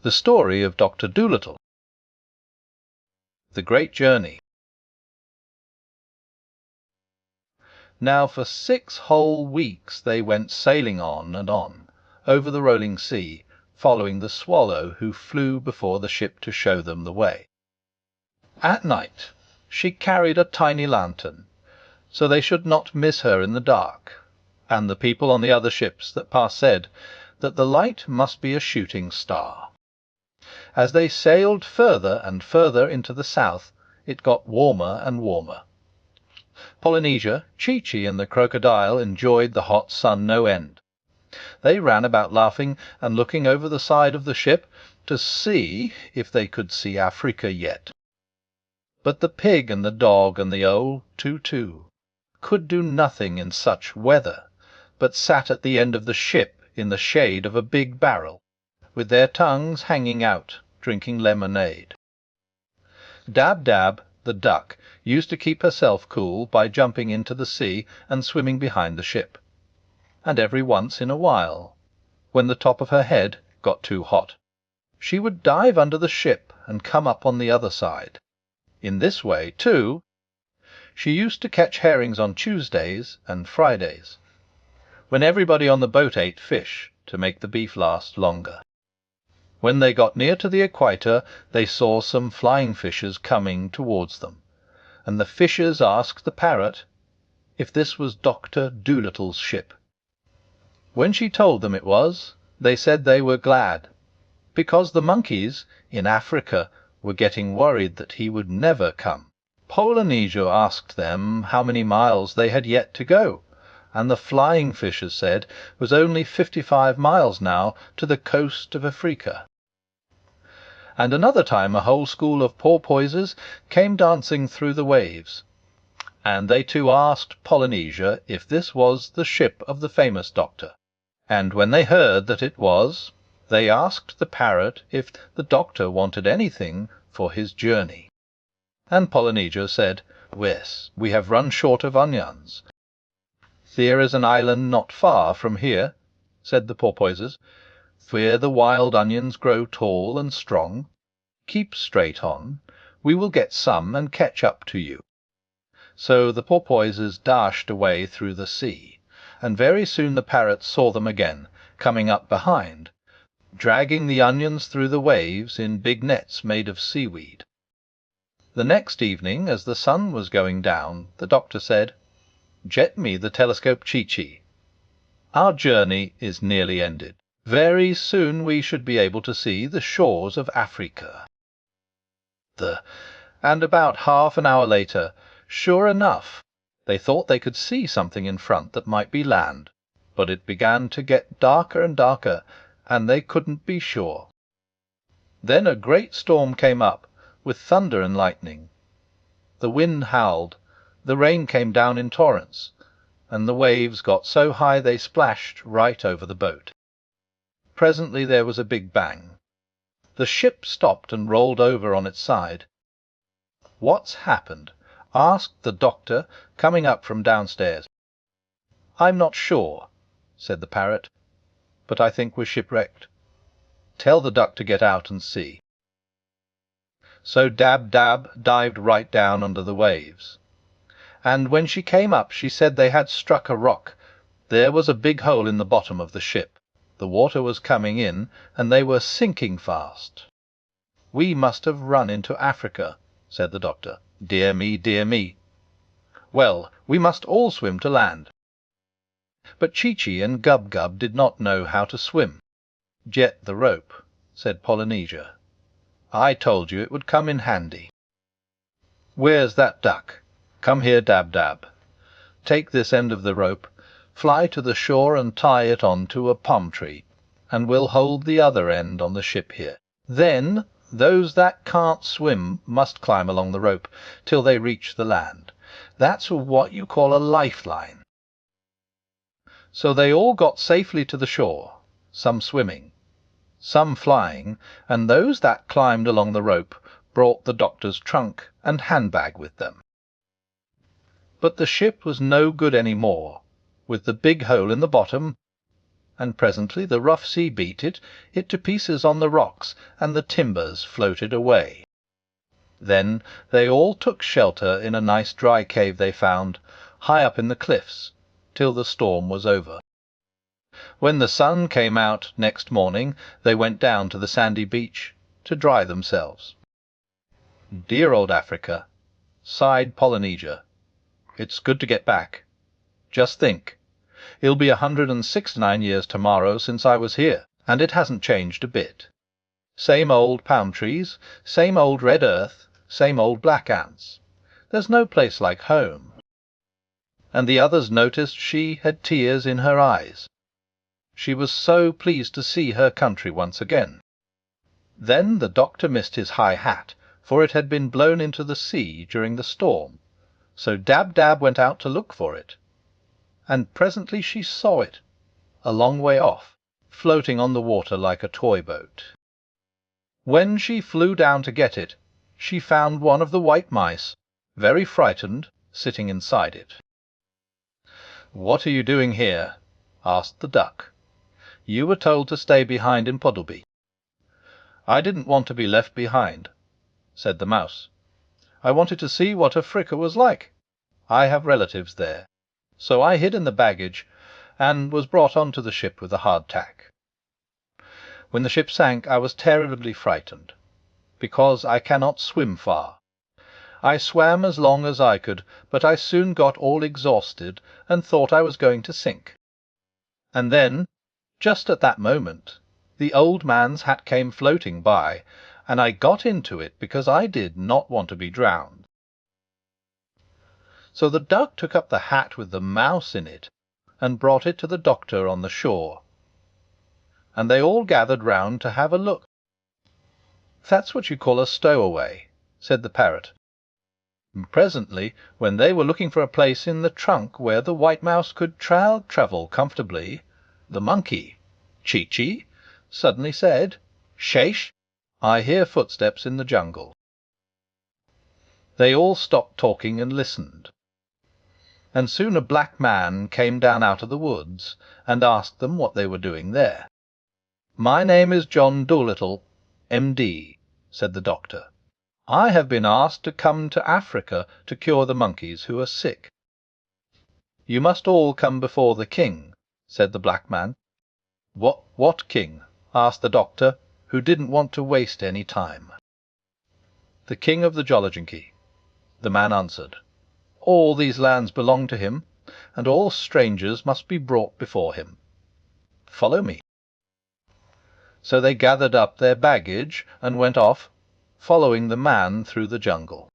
The story of Doctor Dolittle. The Great Journey. Now for 6 whole weeks they went sailing on and on, over the rolling sea, following the swallow who flew before the ship to show them the way. At night she carried a tiny lantern, so they should not miss her in the dark, and the people on the other ships that passed said that the light must be a shooting star. As they sailed further and further into the south, it got warmer and warmer. Polynesia, Chi-Chi, and the crocodile enjoyed the hot sun no end. They ran about laughing and looking over the side of the ship to see if they could see Africa yet. But the pig and the dog and the old Tutu could do nothing in such weather, but sat at the end of the ship in the shade of a big barrel, with their tongues hanging out, drinking lemonade. Dab-Dab, the duck, used to keep herself cool by jumping into the sea and swimming behind the ship. And every once in a while, when the top of her head got too hot, she would dive under the ship and come up on the other side. In this way, too, she used to catch herrings on Tuesdays and Fridays, when everybody on the boat ate fish to make the beef last longer. When they got near to the equator, they saw some flying fishes coming towards them, and the fishes asked the parrot if this was Doctor Dolittle's ship. When she told them it was, they said they were glad, because the monkeys in Africa were getting worried that he would never come. Polynesia asked them how many miles they had yet to go, and the flying fishes said it was only 55 miles now to the coast of Africa. And another time a whole school of porpoises came dancing through the waves, and they too asked Polynesia if this was the ship of the famous doctor. And when they heard that it was, they asked the parrot if the doctor wanted anything for his journey. And Polynesia said, "Yes, we have run short of onions." "There is an island not far from here," said the porpoises, "where the wild onions grow tall and strong. Keep straight on. We will get some and catch up to you." So the porpoises dashed away through the sea, and very soon the parrot saw them again, coming up behind, dragging the onions through the waves in big nets made of seaweed. The next evening, as the sun was going down, the doctor said, "Jet me the telescope, Chi-Chi. Our journey is nearly ended. Very soon we should be able to see the shores of Africa." And about half an hour later, sure enough, they thought they could see something in front that might be land, but it began to get darker and darker, and they couldn't be sure. Then a great storm came up, with thunder and lightning. The wind howled, the rain came down in torrents, and the waves got so high they splashed right over the boat. Presently there was a big bang. The ship stopped and rolled over on its side. "What's happened?" asked the doctor, coming up from downstairs. "I'm not sure," said the parrot, "but I think we're shipwrecked. Tell the duck to get out and see." So Dab-Dab dived right down under the waves, and when she came up she said they had struck a rock. There was a big hole in the bottom of the ship. The water was coming in, and they were sinking fast. "We must have run into Africa," said the doctor. "Dear me, dear me. Well, we must all swim to land." But Chi-Chi and Gub-Gub did not know how to swim. "Jet the rope," said Polynesia. "I told you it would come in handy. Where's that duck? Come here, Dab-Dab. Take this end of the rope, fly to the shore and tie it on to a palm tree, and we'll hold the other end on the ship here. Then those that can't swim must climb along the rope till they reach the land. That's what you call a lifeline." So they all got safely to the shore, some swimming, some flying, and those that climbed along the rope brought the doctor's trunk and handbag with them. But the ship was no good any more, with the big hole in the bottom, and presently the rough sea beat it to pieces on the rocks, and the timbers floated away. Then they all took shelter in a nice dry cave they found, high up in the cliffs, till the storm was over. When the sun came out next morning, they went down to the sandy beach to dry themselves. "Dear old Africa," sighed Polynesia. "It's good to get back. Just think, it'll be 169 years tomorrow since I was here, and it hasn't changed a bit. Same old palm trees, same old red earth, same old black ants. There's no place like home." And the others noticed she had tears in her eyes. She was so pleased to see her country once again. Then the doctor missed his high hat, for it had been blown into the sea during the storm, so Dab went out to look for it, and presently she saw it, a long way off, floating on the water like a toy boat. When she flew down to get it, she found one of the white mice, very frightened, sitting inside it. "What are you doing here?" asked the duck. "You were told to stay behind in Puddleby." "I didn't want to be left behind," said the mouse. "I wanted to see what Africa was like. I have relatives there. So I hid in the baggage, and was brought on to the ship with a hardtack. When the ship sank I was terribly frightened, because I cannot swim far. I swam as long as I could, but I soon got all exhausted, and thought I was going to sink. And then, just at that moment, the old man's hat came floating by, and I got into it because I did not want to be drowned. So the duck took up the hat with the mouse in it, and brought it to the doctor on the shore, and they all gathered round to have a look. "That's what you call a stowaway," said the parrot. And presently, when they were looking for a place in the trunk where the white mouse could travel comfortably, the monkey, Chee-Chee, suddenly said, "Shaish, I hear footsteps in the jungle." They all stopped talking and listened, and soon a black man came down out of the woods, and asked them what they were doing there. "My name is John Dolittle, M.D.," said the doctor. "I have been asked to come to Africa to cure the monkeys who are sick." "You must all come before the king," said the black man. What king?" asked the doctor, who didn't want to waste any time. "The king of the Jolliginki," the man answered. "All these lands belong to him, and all strangers must be brought before him. Follow me." So they gathered up their baggage and went off, following the man through the jungle.